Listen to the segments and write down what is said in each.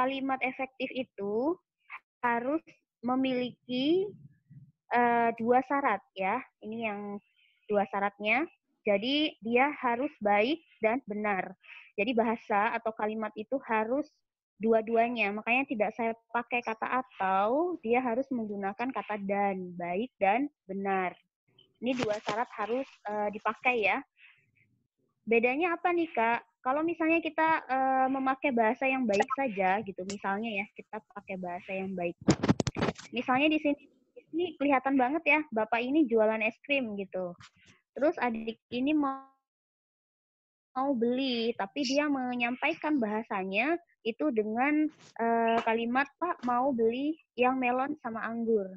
kalimat efektif itu harus memiliki dua syarat ya. Ini yang dua syaratnya. Jadi dia harus baik dan benar. Jadi bahasa atau kalimat itu harus dua-duanya. Makanya tidak saya pakai kata atau, dia harus menggunakan kata dan, baik dan benar. Ini dua syarat harus dipakai ya. Bedanya apa nih Kak? Kalau misalnya kita memakai bahasa yang baik saja gitu, misalnya ya kita pakai bahasa yang baik. Misalnya di sini kelihatan banget ya, bapak ini jualan es krim gitu. Terus adik ini mau beli, tapi dia menyampaikan bahasanya itu dengan kalimat Pak mau beli yang melon sama anggur.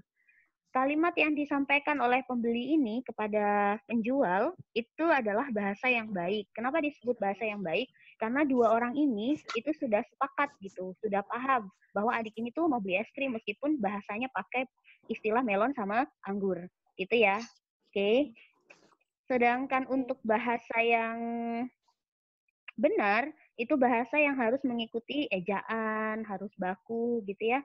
Kalimat yang disampaikan oleh pembeli ini kepada penjual itu adalah bahasa yang baik. Kenapa disebut bahasa yang baik? Karena dua orang ini itu sudah sepakat gitu, sudah paham bahwa adik ini tuh mau beli es krim meskipun bahasanya pakai istilah melon sama anggur. Gitu ya. Oke. Sedangkan untuk bahasa yang benar, itu bahasa yang harus mengikuti ejaan, harus baku gitu ya.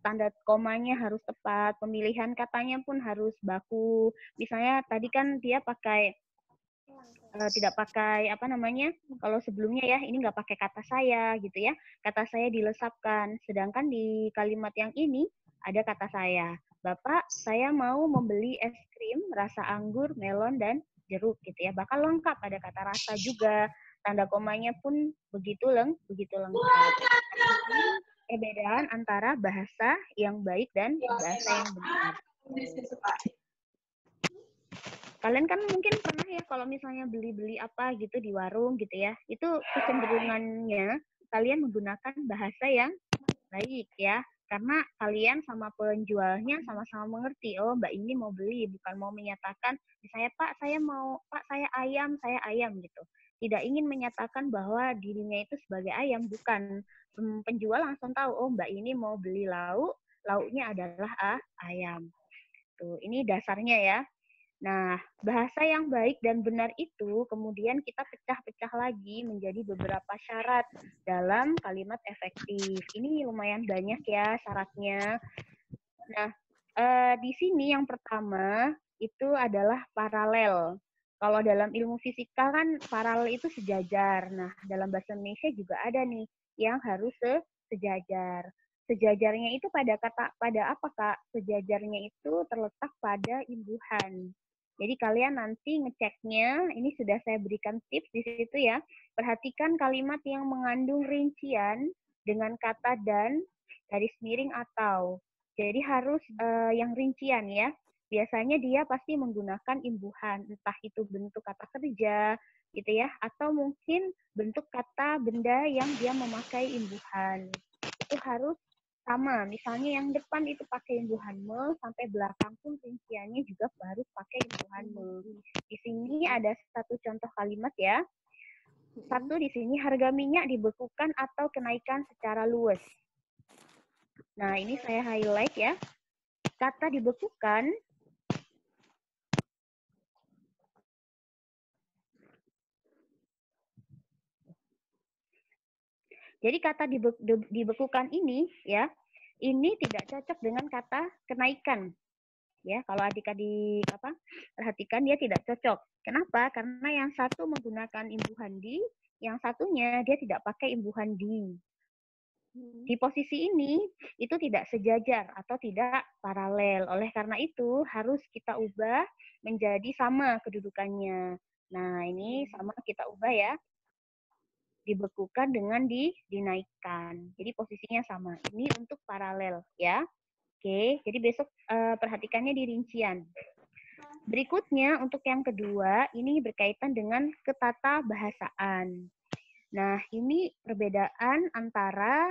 Tanda komanya harus tepat, pemilihan katanya pun harus baku. Misalnya tadi kan dia pakai tidak pakai apa namanya, kalau sebelumnya ya ini nggak pakai kata saya gitu ya, kata saya dilesapkan. Sedangkan di kalimat yang ini ada kata saya. Bapak, saya mau membeli es krim rasa anggur, melon, dan jeruk gitu ya. Bakal lengkap, ada kata rasa juga. Tanda komanya pun begitu lengkap. Perbedaan antara bahasa yang baik dan bahasa yang benar. Kalian kan mungkin pernah ya kalau misalnya beli-beli apa gitu di warung gitu ya, itu kecenderungannya kalian menggunakan bahasa yang baik ya, karena kalian sama penjualnya sama-sama mengerti, oh mbak ini mau beli, bukan mau menyatakan misalnya Pak saya ayam gitu. Tidak ingin menyatakan bahwa dirinya itu sebagai ayam, bukan. Penjual langsung tahu, oh mbak ini mau beli lauknya adalah ayam. Tuh, ini dasarnya ya. Nah, bahasa yang baik dan benar itu kemudian kita pecah-pecah lagi menjadi beberapa syarat dalam kalimat efektif. Ini lumayan banyak ya syaratnya. Nah, di sini yang pertama itu adalah paralel. Kalau dalam ilmu fisika kan paralel itu sejajar. Nah, dalam bahasa Indonesia juga ada nih yang harus sejajar. Sejajarnya itu pada apa Kak? Sejajarnya itu terletak pada imbuhan. Jadi kalian nanti ngeceknya, ini sudah saya berikan tips di situ ya. Perhatikan kalimat yang mengandung rincian dengan kata dan, garis miring atau. Jadi harus yang rincian ya. Biasanya dia pasti menggunakan imbuhan, entah itu bentuk kata kerja gitu ya, atau mungkin bentuk kata benda yang dia memakai imbuhan. Itu harus sama, misalnya yang depan itu pakai imbuhan me, sampai belakang pun rinciannya juga harus pakai imbuhan me. Di sini ada satu contoh kalimat ya. Satu di sini, harga minyak dibekukan atau kenaikan secara luas. Nah, ini saya highlight ya. Kata dibekukan jadi kata dibekukan ini ya, ini tidak cocok dengan kata kenaikan. Ya, kalau adik-adik perhatikan dia tidak cocok. Kenapa? Karena yang satu menggunakan imbuhan di, yang satunya dia tidak pakai imbuhan di. Di posisi ini itu tidak sejajar atau tidak paralel. Oleh karena itu harus kita ubah menjadi sama kedudukannya. Nah, ini sama kita ubah ya. Dibekukan dengan dinaikkan. Jadi posisinya sama. Ini untuk paralel ya. Oke, jadi besok perhatikannya di rincian. Berikutnya untuk yang kedua, ini berkaitan dengan ketata bahasaan. Nah, ini perbedaan antara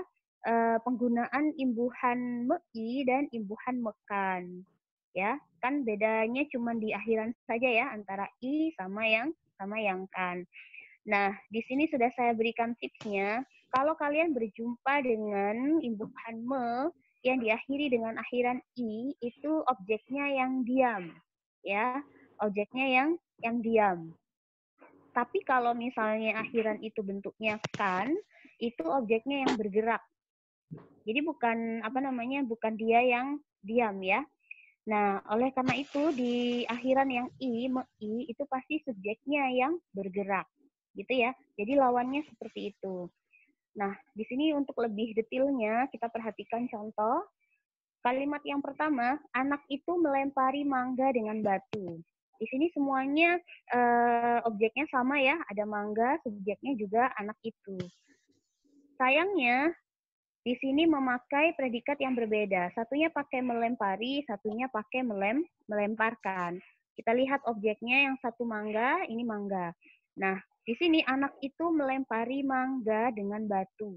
penggunaan imbuhan mei dan imbuhan mekan. Ya, kan bedanya cuma di akhiran saja ya, antara i sama yang kan. Nah, di sini sudah saya berikan tipsnya. Kalau kalian berjumpa dengan imbuhan me yang diakhiri dengan akhiran i, itu objeknya yang diam, ya, objeknya yang diam. Tapi kalau misalnya akhiran itu bentuknya kan, itu objeknya yang bergerak. Jadi bukan bukan dia yang diam ya. Nah, oleh karena itu di akhiran yang i itu pasti subjeknya yang bergerak. Gitu ya. Jadi lawannya seperti itu. Nah, di sini untuk lebih detailnya kita perhatikan contoh. Kalimat yang pertama, anak itu melempari mangga dengan batu. Di sini semuanya objeknya sama ya, ada mangga, subjeknya juga anak itu. Sayangnya di sini memakai predikat yang berbeda. Satunya pakai melempari, satunya pakai melemparkan. Kita lihat objeknya yang satu mangga, ini mangga. Nah, di sini anak itu melempari mangga dengan batu.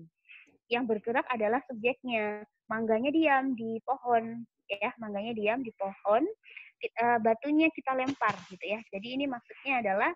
Yang bergerak adalah subjeknya. Mangganya diam di pohon, ya, mangganya diam di pohon. Batunya kita lempar, gitu ya. Jadi ini maksudnya adalah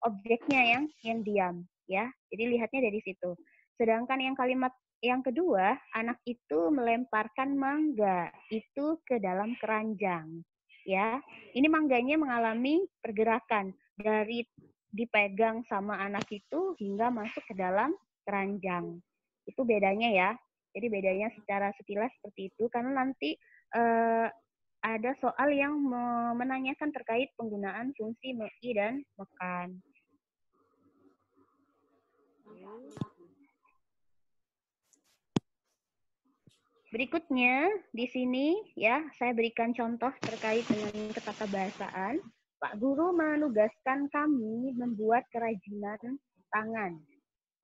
objeknya yang diam, ya. Jadi lihatnya dari situ. Sedangkan yang kalimat yang kedua, anak itu melemparkan mangga itu ke dalam keranjang. Ya, ini mangganya mengalami pergerakan dari dipegang sama anak itu hingga masuk ke dalam keranjang. Itu bedanya ya. Jadi bedanya secara sekilas seperti itu karena nanti ada soal yang menanyakan terkait penggunaan fungsi mei dan mekan. Berikutnya di sini ya saya berikan contoh terkait dengan ketatabahasaan. Pak Guru menugaskan kami membuat kerajinan tangan.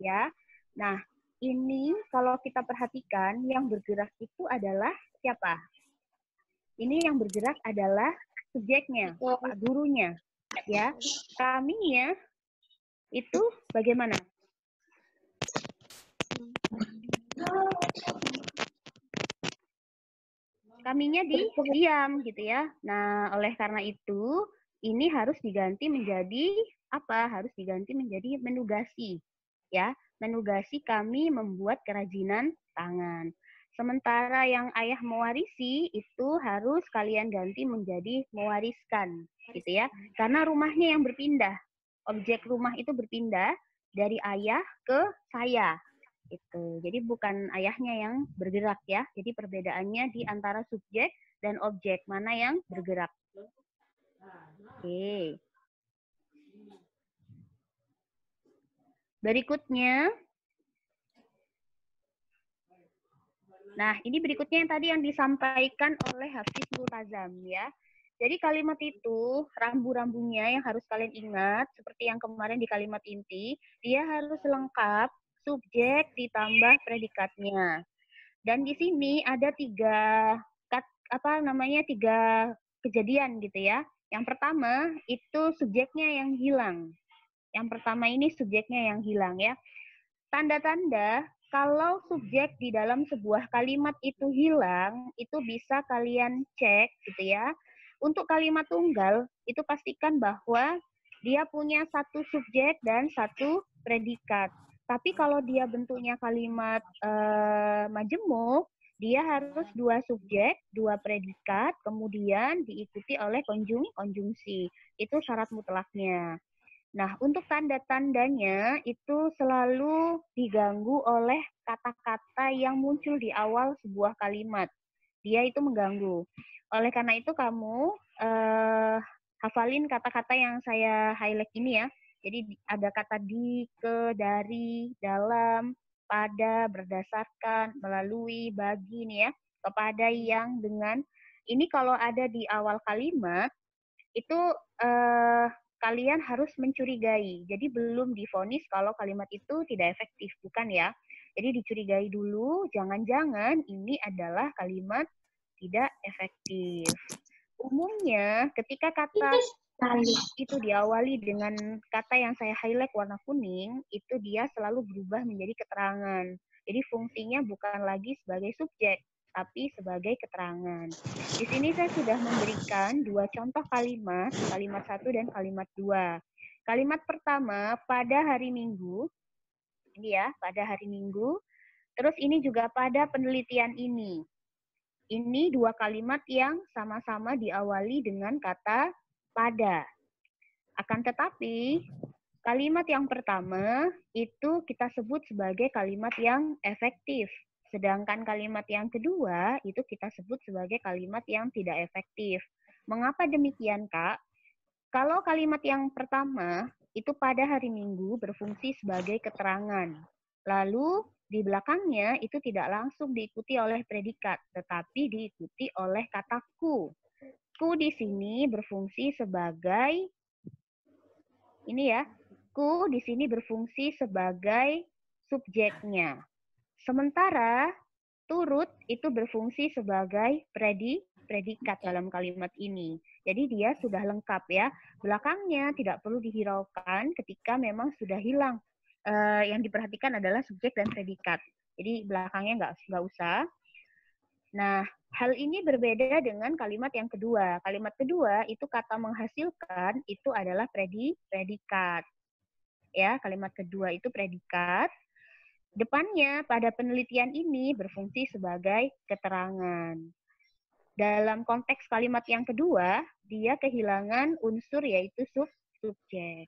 Ya. Nah, ini kalau kita perhatikan yang bergerak itu adalah siapa? Ini yang bergerak adalah subjeknya, Pak Gurunya. Ya. Kaminya itu bagaimana? Kaminya diam gitu ya. Nah, oleh karena itu ini harus diganti menjadi apa? Harus diganti menjadi menugasi. Ya, menugasi kami membuat kerajinan tangan. Sementara yang ayah mewarisi itu harus kalian ganti menjadi mewariskan, gitu ya. Karena rumahnya yang berpindah. Objek rumah itu berpindah dari ayah ke saya. Itu. Jadi bukan ayahnya yang bergerak ya. Jadi perbedaannya di antara subjek dan objek, mana yang bergerak. Oke. Berikutnya. Nah, ini berikutnya yang tadi yang disampaikan oleh Hafiz Multazam ya. Jadi kalimat itu, rambu-rambunya yang harus kalian ingat, seperti yang kemarin di kalimat inti, dia harus lengkap subjek ditambah predikatnya. Dan di sini ada tiga kejadian gitu ya. Yang pertama itu subjeknya yang hilang. Yang pertama ini subjeknya yang hilang ya. Tanda-tanda kalau subjek di dalam sebuah kalimat itu hilang, itu bisa kalian cek gitu ya. Untuk kalimat tunggal, itu pastikan bahwa dia punya satu subjek dan satu predikat. Tapi kalau dia bentuknya kalimat majemuk, dia harus dua subjek, dua predikat, kemudian diikuti oleh konjungsi. Itu syarat mutlaknya. Nah, untuk tanda-tandanya itu selalu diganggu oleh kata-kata yang muncul di awal sebuah kalimat. Dia itu mengganggu. Oleh karena itu kamu hafalin kata-kata yang saya highlight ini ya. Jadi ada kata di, ke, dari, dalam, pada, berdasarkan, melalui, bagi nih ya. Kepada, yang, dengan. Ini kalau ada di awal kalimat, itu kalian harus mencurigai. Jadi belum divonis kalau kalimat itu tidak efektif, bukan ya. Jadi dicurigai dulu, jangan-jangan ini adalah kalimat tidak efektif. Umumnya ketika kata itu diawali dengan kata yang saya highlight warna kuning, itu dia selalu berubah menjadi keterangan. Jadi fungsinya bukan lagi sebagai subjek, tapi sebagai keterangan. Di sini saya sudah memberikan dua contoh kalimat 1 dan kalimat 2. Kalimat pertama, pada hari Minggu. Ini ya, pada hari Minggu. Terus ini juga pada penelitian ini. Ini dua kalimat yang sama-sama diawali dengan kata pada. Akan tetapi, Kalimat yang pertama itu kita sebut sebagai kalimat yang efektif. Sedangkan kalimat yang kedua itu kita sebut sebagai kalimat yang tidak efektif. Mengapa demikian, Kak? Kalau kalimat yang pertama itu pada hari Minggu berfungsi sebagai keterangan. Lalu di belakangnya itu tidak langsung diikuti oleh predikat, tetapi diikuti oleh kata ku. Ku di sini berfungsi sebagai ini ya, ku di sini berfungsi sebagai subjeknya. Sementara turut itu berfungsi sebagai predikat dalam kalimat ini. Jadi dia sudah lengkap ya. Belakangnya tidak perlu dihiraukan ketika memang sudah hilang. Yang diperhatikan adalah subjek dan predikat. Jadi belakangnya nggak usah. Nah, hal ini berbeda dengan kalimat yang kedua. Kalimat kedua itu kata menghasilkan itu adalah predikat. Ya, kalimat kedua itu predikat. Depannya pada penelitian ini berfungsi sebagai keterangan. Dalam konteks kalimat yang kedua, dia kehilangan unsur yaitu subjek.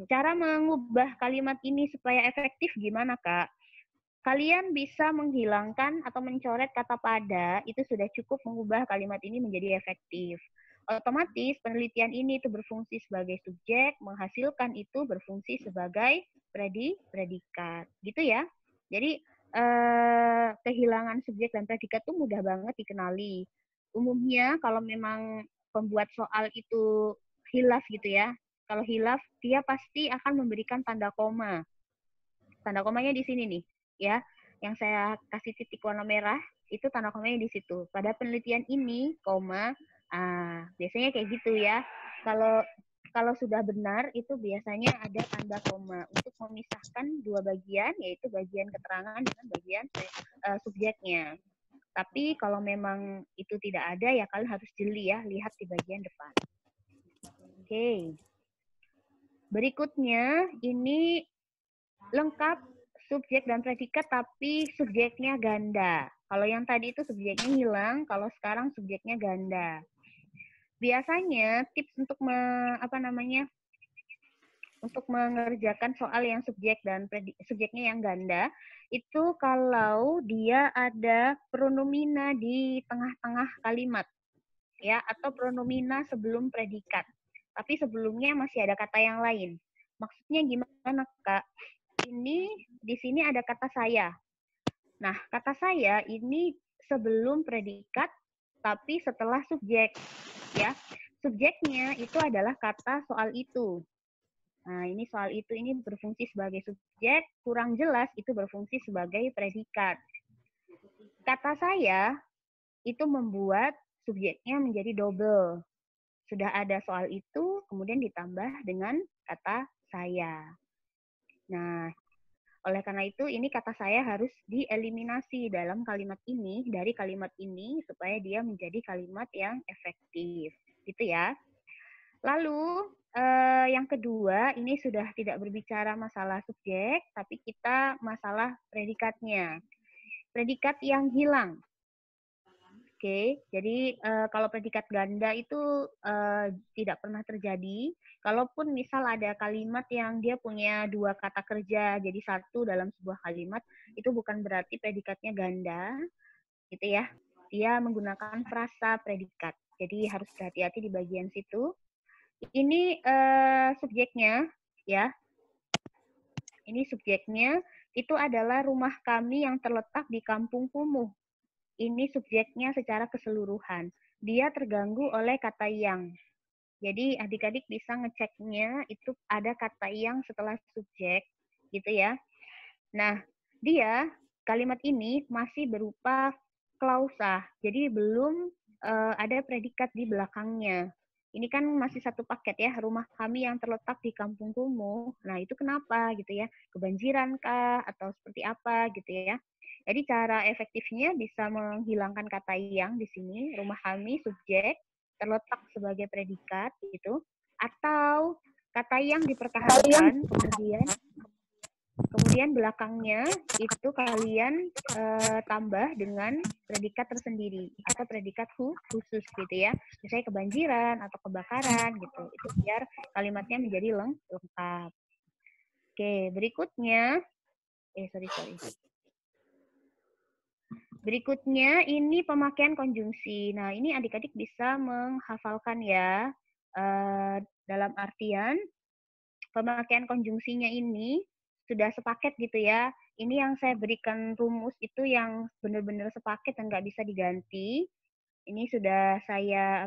Cara mengubah kalimat ini supaya efektif gimana, Kak? Kalian bisa menghilangkan atau mencoret kata pada, itu sudah cukup mengubah kalimat ini menjadi efektif. Otomatis penelitian ini itu berfungsi sebagai subjek, menghasilkan itu berfungsi sebagai predikat. Gitu ya. Jadi kehilangan subjek dan predikat itu mudah banget dikenali. Umumnya kalau memang pembuat soal itu hilaf gitu ya. Kalau hilaf, dia pasti akan memberikan tanda koma. Tanda komanya di sini nih, ya. Yang saya kasih titik warna merah, itu tanda komanya di situ. Pada penelitian ini, koma, biasanya kayak gitu ya. Kalau sudah benar, itu biasanya ada tanda koma untuk memisahkan dua bagian, yaitu bagian keterangan dengan bagian subjeknya. Tapi kalau memang itu tidak ada, ya kalian harus jeli ya, lihat di bagian depan. Oke. Berikutnya, ini lengkap subjek dan predikat tapi subjeknya ganda. Kalau yang tadi itu subjeknya hilang, kalau sekarang subjeknya ganda. Biasanya tips untuk untuk mengerjakan soal yang subjek dan subjeknya yang ganda itu kalau dia ada pronomina di tengah-tengah kalimat ya atau pronomina sebelum predikat. Tapi sebelumnya masih ada kata yang lain. Maksudnya gimana, Kak? Ini di sini ada kata saya. Nah, kata saya ini sebelum predikat tapi setelah subjek ya. Subjeknya itu adalah kata soal itu. Nah, ini soal itu ini berfungsi sebagai subjek, kurang jelas itu berfungsi sebagai predikat. Kata saya itu membuat subjeknya menjadi double. Sudah ada soal itu, kemudian ditambah dengan kata saya. Nah, oleh karena itu, ini kata saya harus dieliminasi dalam kalimat ini, dari kalimat ini, supaya dia menjadi kalimat yang efektif. Gitu ya. Lalu, yang kedua, ini sudah tidak berbicara masalah subjek, tapi kita masalah predikatnya. Predikat yang hilang. Oke, jadi kalau predikat ganda itu tidak pernah terjadi. Kalaupun misal ada kalimat yang dia punya dua kata kerja jadi satu dalam sebuah kalimat, itu bukan berarti predikatnya ganda, gitu ya. Dia menggunakan frasa predikat. Jadi harus berhati-hati di bagian situ. Ini subjeknya, ya. Ini subjeknya itu adalah rumah kami yang terletak di Kampung Kumuh. Ini subjeknya secara keseluruhan. Dia terganggu oleh kata yang. Jadi adik-adik bisa ngeceknya itu ada kata yang setelah subjek, gitu ya. Nah, dia kalimat ini masih berupa klausa. Jadi belum ada predikat di belakangnya. Ini kan masih satu paket ya, rumah kami yang terletak di Kampung Kumuh. Nah, itu kenapa gitu ya? Kebanjiran kah atau seperti apa gitu ya? Jadi cara efektifnya bisa menghilangkan kata yang di sini, rumah kami subjek terletak sebagai predikat gitu, atau kata yang dipertahankan kemudian belakangnya itu kalian tambah dengan predikat tersendiri atau predikat khusus gitu ya. Misalnya kebanjiran atau kebakaran gitu. Itu biar kalimatnya menjadi lengkap. Oke, berikutnya, sorry. Berikutnya ini pemakaian konjungsi. Nah, ini adik-adik bisa menghafalkan ya. Dalam artian pemakaian konjungsinya ini sudah sepaket gitu ya. Ini yang saya berikan rumus itu yang benar-benar sepaket dan nggak bisa diganti. Ini sudah saya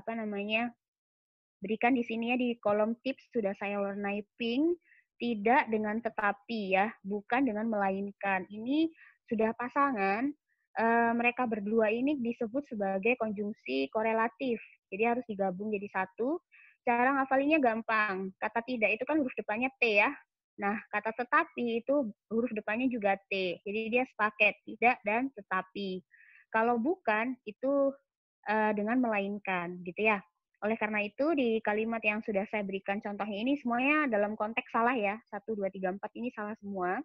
berikan di sini ya, di kolom tips sudah saya warnai pink. Tidak dengan tetapi ya, bukan dengan melainkan. Ini sudah pasangan, mereka berdua ini disebut sebagai konjungsi korelatif. Jadi harus digabung jadi satu. Cara ngafalinya gampang. Kata tidak itu kan huruf depannya T ya. Nah, kata tetapi itu huruf depannya juga T. Jadi dia sepaket, tidak dan tetapi. Kalau bukan itu dengan melainkan gitu ya. Oleh karena itu di kalimat yang sudah saya berikan contohnya ini semuanya dalam konteks salah ya. 1, 2, 3, 4 ini salah semua.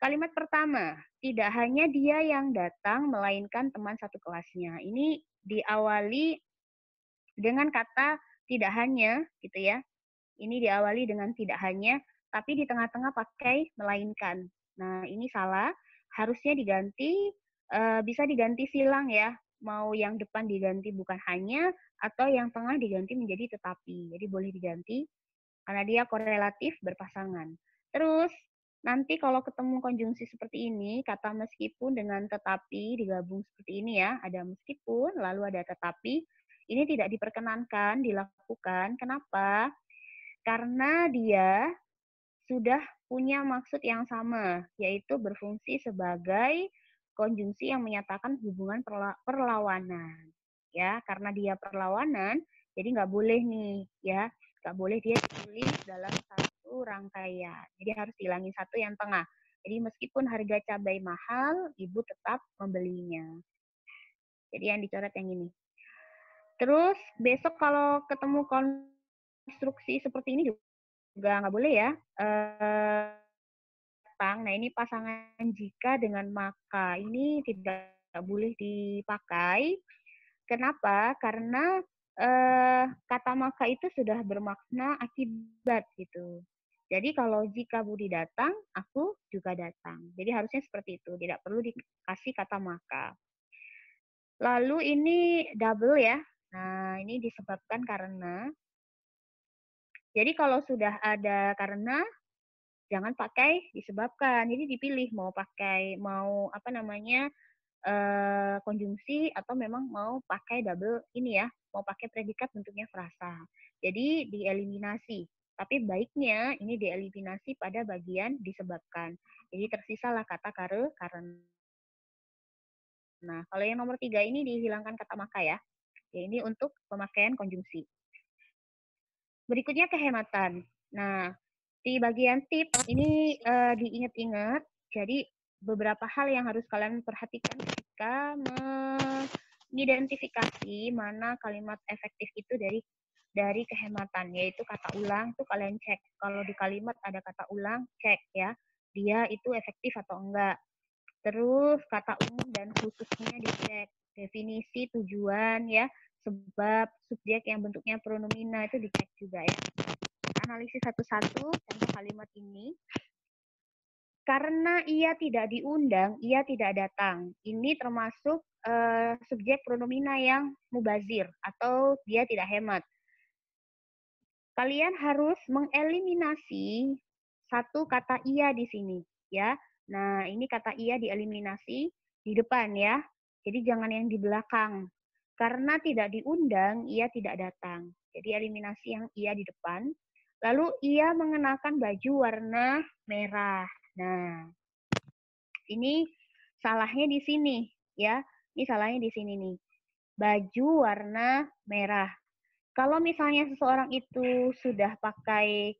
Kalimat pertama, tidak hanya dia yang datang, melainkan teman satu kelasnya. Ini diawali dengan kata tidak hanya, gitu ya. Ini diawali dengan tidak hanya, tapi di tengah-tengah pakai melainkan. Nah, ini salah. Harusnya diganti, bisa diganti silang ya. Mau yang depan diganti bukan hanya, atau yang tengah diganti menjadi tetapi. Jadi boleh diganti, karena dia korelatif berpasangan. Terus, nanti kalau ketemu konjungsi seperti ini, kata meskipun dengan tetapi digabung seperti ini ya, ada meskipun, lalu ada tetapi, ini tidak diperkenankan dilakukan. Kenapa? Karena dia sudah punya maksud yang sama, yaitu berfungsi sebagai konjungsi yang menyatakan hubungan perlawanan. Ya, karena dia perlawanan, jadi nggak boleh nih, ya, nggak boleh dia ditulis dalam satu rangkaian. Jadi harus dihilangin satu yang tengah. Jadi meskipun harga cabai mahal, ibu tetap membelinya. Jadi yang dicoret yang ini. Terus besok kalau ketemu konstruksi seperti ini juga nggak boleh ya. Nah ini pasangan jika dengan maka ini tidak boleh dipakai. Kenapa? Karena kata maka itu sudah bermakna akibat gitu. Jadi kalau jika Budi datang, aku juga datang. Jadi harusnya seperti itu, tidak perlu dikasih kata maka. Lalu ini double ya. Nah, ini disebabkan karena. Jadi kalau sudah ada karena, jangan pakai disebabkan. Jadi dipilih mau konjungsi atau memang mau pakai double ini ya, mau pakai predikat bentuknya frasa. Jadi dieliminasi. Tapi baiknya ini dieliminasi pada bagian disebabkan. Jadi tersisalah kata karena. Nah, kalau yang nomor 3 ini dihilangkan kata maka ya. Ya, ini untuk pemakaian konjungsi. Berikutnya kehematan. Nah, di bagian tips ini diingat-ingat. Jadi beberapa hal yang harus kalian perhatikan ketika mengidentifikasi mana kalimat efektif itu dari kehematan, yaitu kata ulang tuh kalian cek. Kalau di kalimat ada kata ulang, cek ya, dia itu efektif atau enggak. Terus kata umum dan khususnya dicek. Definisi, tujuan ya, sebab, subjek yang bentuknya pronomina itu dicek juga ya. Analisis satu-satu contoh kalimat ini. Karena ia tidak diundang, ia tidak datang. Ini termasuk subjek pronomina yang mubazir atau dia tidak hemat. Kalian harus mengeliminasi satu kata ia di sini ya. Nah, ini kata ia dieliminasi di depan ya. Jadi jangan yang di belakang. Karena tidak diundang, ia tidak datang. Jadi eliminasi yang ia di depan. Lalu ia mengenakan baju warna merah. Nah, ini salahnya di sini ya. Ini salahnya di sini nih. Baju warna merah. Kalau misalnya seseorang itu sudah pakai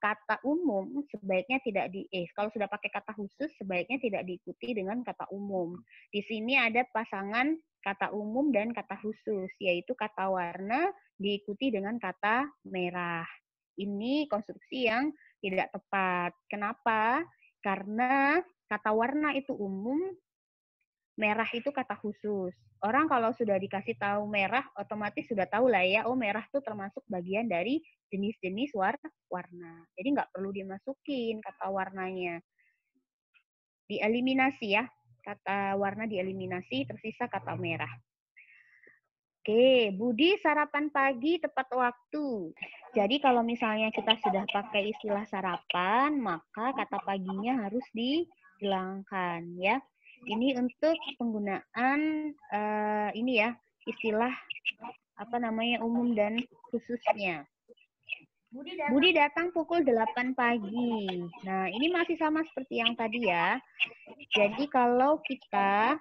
kata umum, sebaiknya tidak kalau sudah pakai kata khusus sebaiknya tidak diikuti dengan kata umum. Di sini ada pasangan kata umum dan kata khusus, yaitu kata warna diikuti dengan kata merah. Ini konstruksi yang tidak tepat. Kenapa? Karena kata warna itu umum, merah itu kata khusus. Orang kalau sudah dikasih tahu merah, otomatis sudah tahu lah ya, oh merah itu termasuk bagian dari jenis-jenis warna. Jadi nggak perlu dimasukin kata warnanya. Dieliminasi ya, kata warna dieliminasi, tersisa kata merah. Oke, Budi sarapan pagi tepat waktu. Jadi kalau misalnya kita sudah pakai istilah sarapan, maka kata paginya harus dihilangkan ya. Ini untuk penggunaan ini ya, istilah apa namanya umum dan khususnya. Budi datang pukul 8 pagi. Nah, ini masih sama seperti yang tadi ya. Jadi kalau kita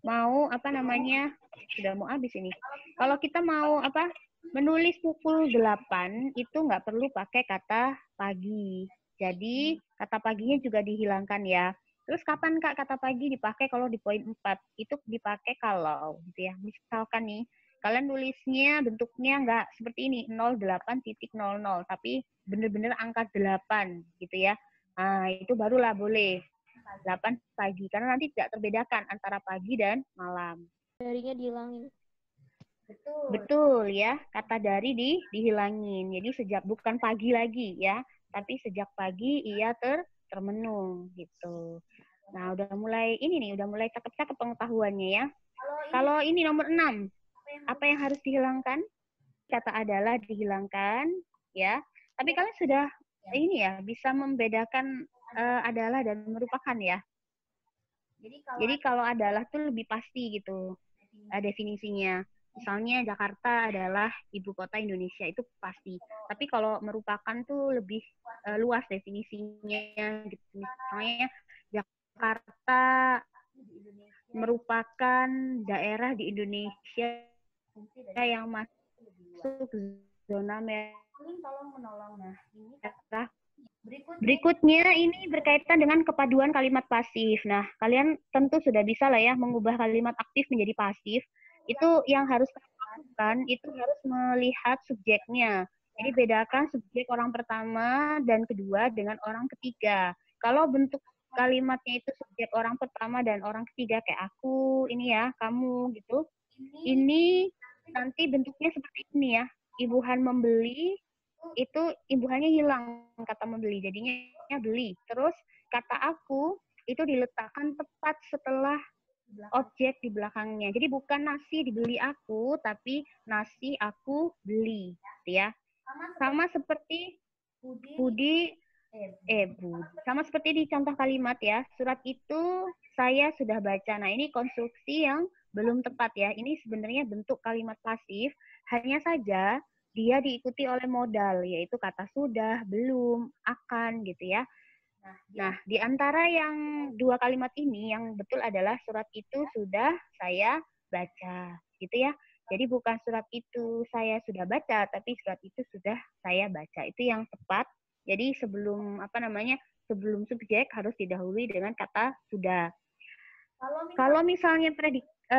mau apa namanya, sudah mau habis ini. Kalau kita mau apa menulis pukul 8 itu nggak perlu pakai kata pagi. Jadi kata paginya juga dihilangkan ya. Terus kapan Kak kata pagi dipakai? Kalau di poin 4 itu dipakai kalau gitu ya. Misalkan nih kalian nulisnya bentuknya nggak seperti ini 08.00 tapi benar-benar angka 8 gitu ya. Nah, itu barulah boleh 8 pagi karena nanti tidak terbedakan antara pagi dan malam. Darinya dihilangin. Betul ya, kata dari dihilangin. Jadi sejak bukan pagi lagi ya, tapi sejak pagi ia termenung gitu. Nah, udah mulai ini nih, udah mulai cakep-cakep pengetahuannya ya. Kalau ini nomor 6, apa yang harus dihilangkan? Kata adalah dihilangkan ya. Tapi kalian sudah ini ya, bisa membedakan adalah dan merupakan ya. Jadi kalau adalah tuh lebih pasti gitu definisinya. Misalnya Jakarta adalah ibu kota Indonesia itu pasti. Tapi kalau merupakan tuh lebih luas definisinya gitu. Misalnya Jakarta merupakan daerah di Indonesia yang masuk zona merah. Nah, ini berikutnya ini berkaitan dengan kepaduan kalimat pasif. Nah, kalian tentu sudah bisa lah ya mengubah kalimat aktif menjadi pasif. Itu yang harus lakukan, itu harus melihat subjeknya. Jadi bedakan subjek orang pertama dan kedua dengan orang ketiga. Kalau bentuk kalimatnya itu subjek orang pertama dan orang ketiga kayak aku, ini ya, kamu gitu. Ini nanti bentuknya seperti ini ya. Ibuhan membeli, itu imbuhannya hilang kata membeli, jadinya beli. Terus kata aku itu diletakkan tepat setelah objek di belakangnya. Jadi bukan nasi dibeli aku, tapi nasi aku beli, gitu ya. Sama seperti Budi, sama seperti di contoh kalimat ya. Surat itu saya sudah baca. Nah, ini konstruksi yang belum tepat ya. Ini sebenarnya bentuk kalimat pasif, hanya saja dia diikuti oleh modal, yaitu kata sudah, belum, akan gitu ya. Nah, di antara yang dua kalimat ini yang betul adalah surat itu sudah saya baca, gitu ya. Jadi bukan surat itu saya sudah baca, tapi surat itu sudah saya baca. Itu yang tepat. Jadi sebelum sebelum subjek harus didahului dengan kata sudah. Kalau misalnya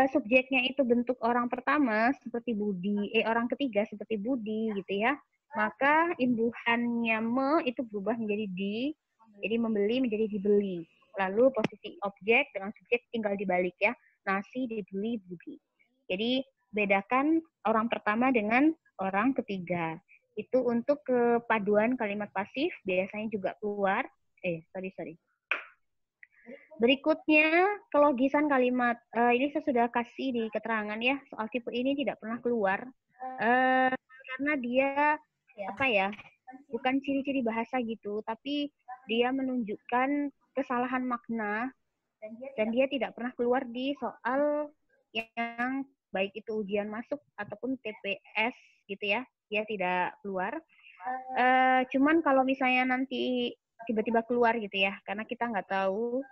subjeknya itu bentuk orang pertama seperti Budi, orang ketiga seperti Budi gitu ya, maka imbuhannya itu berubah menjadi di, jadi membeli menjadi dibeli. Lalu posisi objek dengan subjek tinggal dibalik ya, nasi dibeli Budi. Jadi bedakan orang pertama dengan orang ketiga. Itu untuk kepaduan kalimat pasif biasanya juga keluar. Sorry. Berikutnya, kelogisan kalimat. Ini saya sudah kasih di keterangan ya, soal tipe ini tidak pernah keluar. Karena dia, bukan ciri-ciri bahasa gitu, tapi dia menunjukkan kesalahan makna, dan dia tidak pernah keluar di soal yang baik itu ujian masuk ataupun TPS gitu ya, dia tidak keluar. Cuman kalau misalnya nanti tiba-tiba keluar gitu ya, karena kita nggak tahu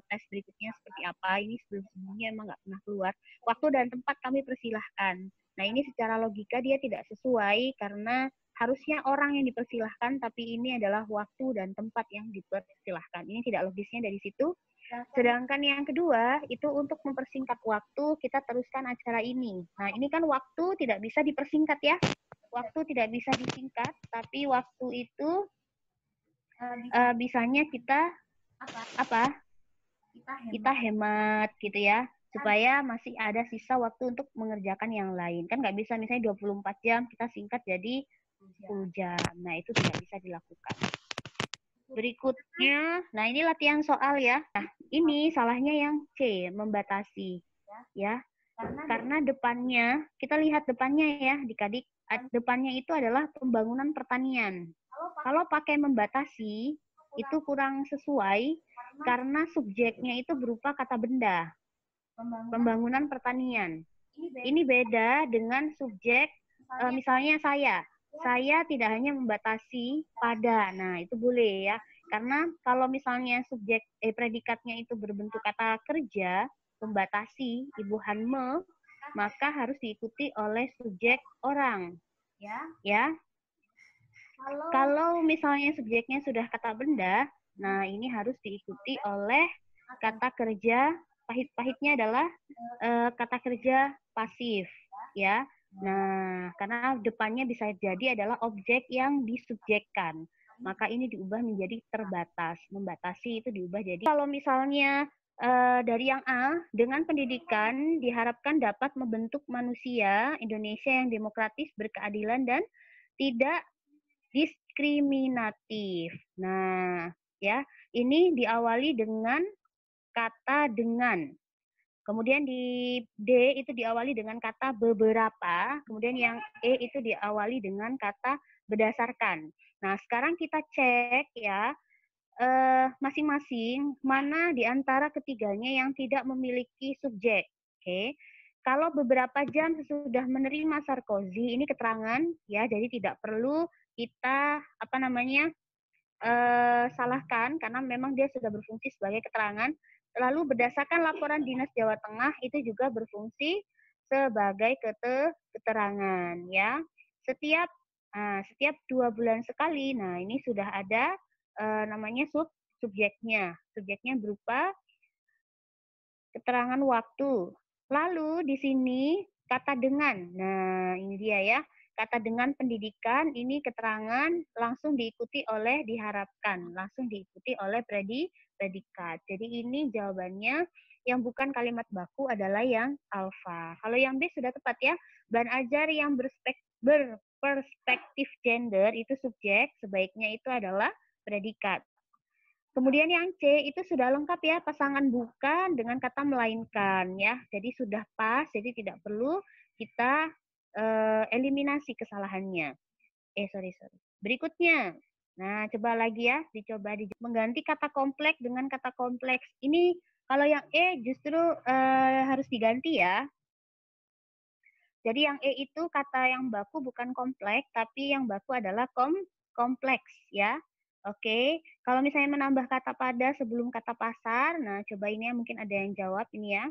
tes berikutnya seperti apa, ini sebelumnya emang nggak pernah keluar. Waktu dan tempat kami persilahkan. Nah, ini secara logika dia tidak sesuai karena harusnya orang yang dipersilahkan, tapi ini adalah waktu dan tempat yang dipersilahkan. Ini tidak logisnya dari situ. Sedangkan yang kedua, itu untuk mempersingkat waktu, kita teruskan acara ini. Nah, ini kan waktu tidak bisa dipersingkat ya. Waktu tidak bisa disingkat, tapi waktu itu bisanya kita apa? kita hemat gitu ya, supaya masih ada sisa waktu untuk mengerjakan yang lain. Kan nggak bisa misalnya 24 jam kita singkat jadi 10 jam. Nah, itu tidak bisa dilakukan. Berikutnya, nah ini latihan soal ya. Nah, ini salahnya yang C, membatasi. Ya, karena depannya, kita lihat depannya ya, Adik-adik. Depannya itu adalah pembangunan pertanian. Kalau pakai membatasi, itu kurang sesuai karena subjeknya itu berupa kata benda. Pembangunan pertanian. Ini beda dengan subjek, misalnya saya tidak hanya membatasi pada. Nah, itu boleh ya. Karena kalau misalnya subjek predikatnya itu berbentuk kata kerja, membatasi, ibu Hanme, maka harus diikuti oleh subjek orang. Ya. Kalau misalnya subjeknya sudah kata benda, nah ini harus diikuti oleh kata kerja, pahit-pahitnya adalah kata kerja pasif, ya. Nah, karena depannya bisa jadi adalah objek yang disubjekkan. Maka ini diubah menjadi terbatas. Membatasi itu diubah jadi. Kalau misalnya dari yang A, dengan pendidikan diharapkan dapat membentuk manusia Indonesia yang demokratis, berkeadilan, dan tidak diskriminatif. Nah, ya, ini diawali dengan kata dengan. Kemudian di D itu diawali dengan kata beberapa, kemudian yang E itu diawali dengan kata berdasarkan. Nah, sekarang kita cek ya, masing-masing mana di antara ketiganya yang tidak memiliki subjek. Oke. Kalau beberapa jam sudah menerima Sarkozy, ini keterangan ya, jadi tidak perlu kita salahkan karena memang dia sudah berfungsi sebagai keterangan. Lalu berdasarkan laporan Dinas Jawa Tengah itu juga berfungsi sebagai keterangan ya. Setiap 2 bulan sekali. Nah, ini sudah ada namanya subjeknya. Subjeknya berupa keterangan waktu. Lalu di sini kata dengan. Nah, ini dia ya. Kata dengan pendidikan ini keterangan langsung diikuti oleh diharapkan, langsung diikuti oleh predikat. Jadi ini jawabannya yang bukan kalimat baku adalah yang alfa. Kalau yang B sudah tepat ya. Bahan ajar yang berperspektif gender itu subjek, sebaiknya itu adalah predikat. Kemudian yang C itu sudah lengkap ya, pasangan bukan dengan kata melainkan ya. Jadi sudah pas, jadi tidak perlu kita eliminasi kesalahannya. Sorry. Berikutnya, nah coba lagi ya, mengganti kata kompleks dengan kata kompleks. Ini kalau yang E justru harus diganti ya. Jadi yang E itu kata yang baku bukan kompleks, tapi yang baku adalah kompleks ya. Oke, kalau misalnya menambah kata pada sebelum kata pasar, nah coba ini ya, mungkin ada yang jawab ini ya.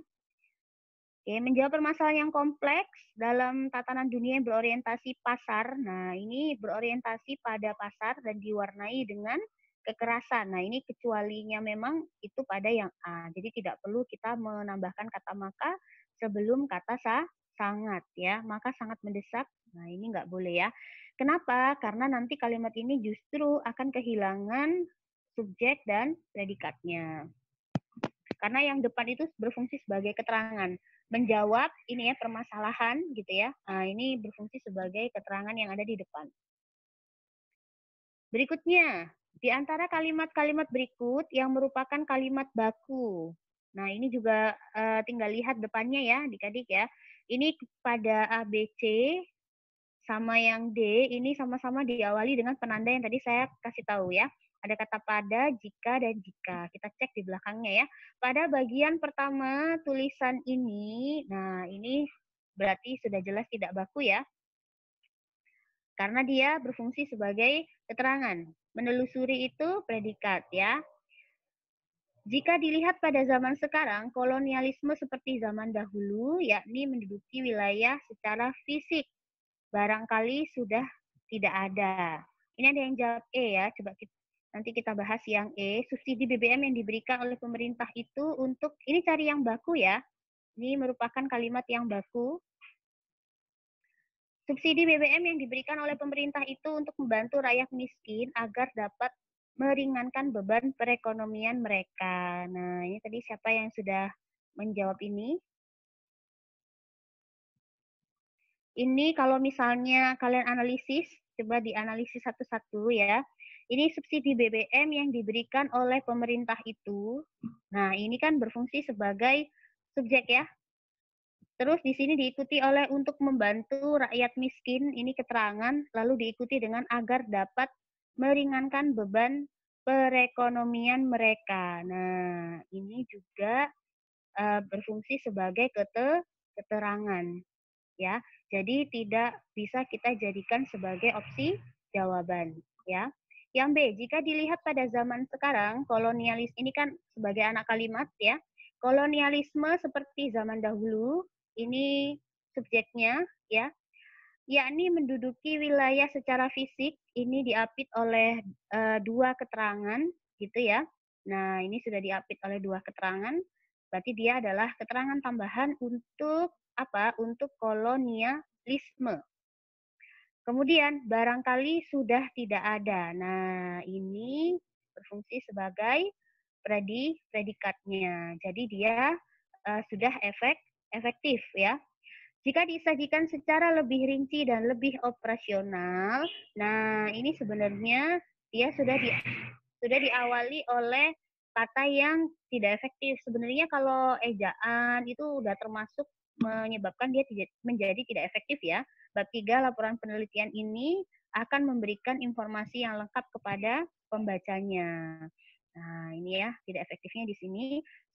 Oke, menjawab permasalahan yang kompleks dalam tatanan dunia yang berorientasi pasar. Nah, ini berorientasi pada pasar dan diwarnai dengan kekerasan. Nah, ini kecualinya memang itu pada yang A. Jadi tidak perlu kita menambahkan kata maka sebelum kata sangat ya. Maka sangat mendesak. Nah, ini nggak boleh ya. Kenapa? Karena nanti kalimat ini justru akan kehilangan subjek dan predikatnya. Karena yang depan itu berfungsi sebagai keterangan. Menjawab ini ya permasalahan gitu ya. Nah, ini berfungsi sebagai keterangan yang ada di depan. Berikutnya, di antara kalimat-kalimat berikut yang merupakan kalimat baku. Nah, ini juga tinggal lihat depannya ya, adik-adik ya. Ini pada A, B, C, sama yang D, ini sama-sama diawali dengan penanda yang tadi saya kasih tahu ya. Ada kata pada, jika, dan jika. Kita cek di belakangnya ya. Pada bagian pertama tulisan ini, nah ini berarti sudah jelas tidak baku ya. Karena dia berfungsi sebagai keterangan. Menelusuri itu predikat ya. Jika dilihat pada zaman sekarang, kolonialisme seperti zaman dahulu, yakni menduduki wilayah secara fisik, barangkali sudah tidak ada. Ini ada yang jawab E ya, coba nanti kita bahas yang E. Subsidi BBM yang diberikan oleh pemerintah itu untuk, ini cari yang baku ya, ini merupakan kalimat yang baku. Subsidi BBM yang diberikan oleh pemerintah itu untuk membantu rakyat miskin agar dapat meringankan beban perekonomian mereka. Nah, ini tadi siapa yang sudah menjawab ini? Ini kalau misalnya kalian analisis, coba dianalisis satu-satu ya. Ini subsidi BBM yang diberikan oleh pemerintah itu. Nah, ini kan berfungsi sebagai subjek ya. Terus di sini diikuti oleh untuk membantu rakyat miskin, ini keterangan, lalu diikuti dengan agar dapat meringankan beban perekonomian mereka. Nah, ini juga berfungsi sebagai keterangan ya. Jadi tidak bisa kita jadikan sebagai opsi jawaban ya. Yang B, jika dilihat pada zaman sekarang, kolonialis ini kan sebagai anak kalimat ya. Kolonialisme seperti zaman dahulu, ini subjeknya ya, yakni menduduki wilayah secara fisik, ini diapit oleh dua keterangan gitu ya. Nah, ini sudah diapit oleh dua keterangan, berarti dia adalah keterangan tambahan untuk apa? Untuk kolonialisme. Kemudian barangkali sudah tidak ada. Nah, ini berfungsi sebagai predikatnya. Jadi dia sudah efektif ya. Jika disajikan secara lebih rinci dan lebih operasional, nah ini sebenarnya dia sudah diawali oleh kata yang tidak efektif. Sebenarnya kalau ejaan itu udah termasuk menyebabkan dia menjadi tidak efektif ya. Bab 3 laporan penelitian ini akan memberikan informasi yang lengkap kepada pembacanya. Nah, ini ya, tidak efektifnya di sini.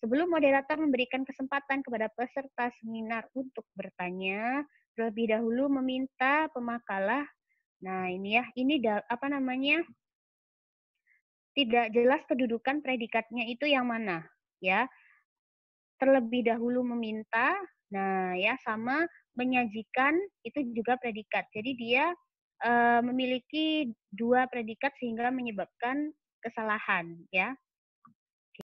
Sebelum moderator memberikan kesempatan kepada peserta seminar untuk bertanya, terlebih dahulu meminta pemakalah. Nah, ini ya, ini apa namanya? Tidak jelas kedudukan predikatnya itu yang mana, ya. Terlebih dahulu meminta, nah ya sama menyajikan itu juga predikat. Jadi dia memiliki dua predikat sehingga menyebabkan kesalahan, ya.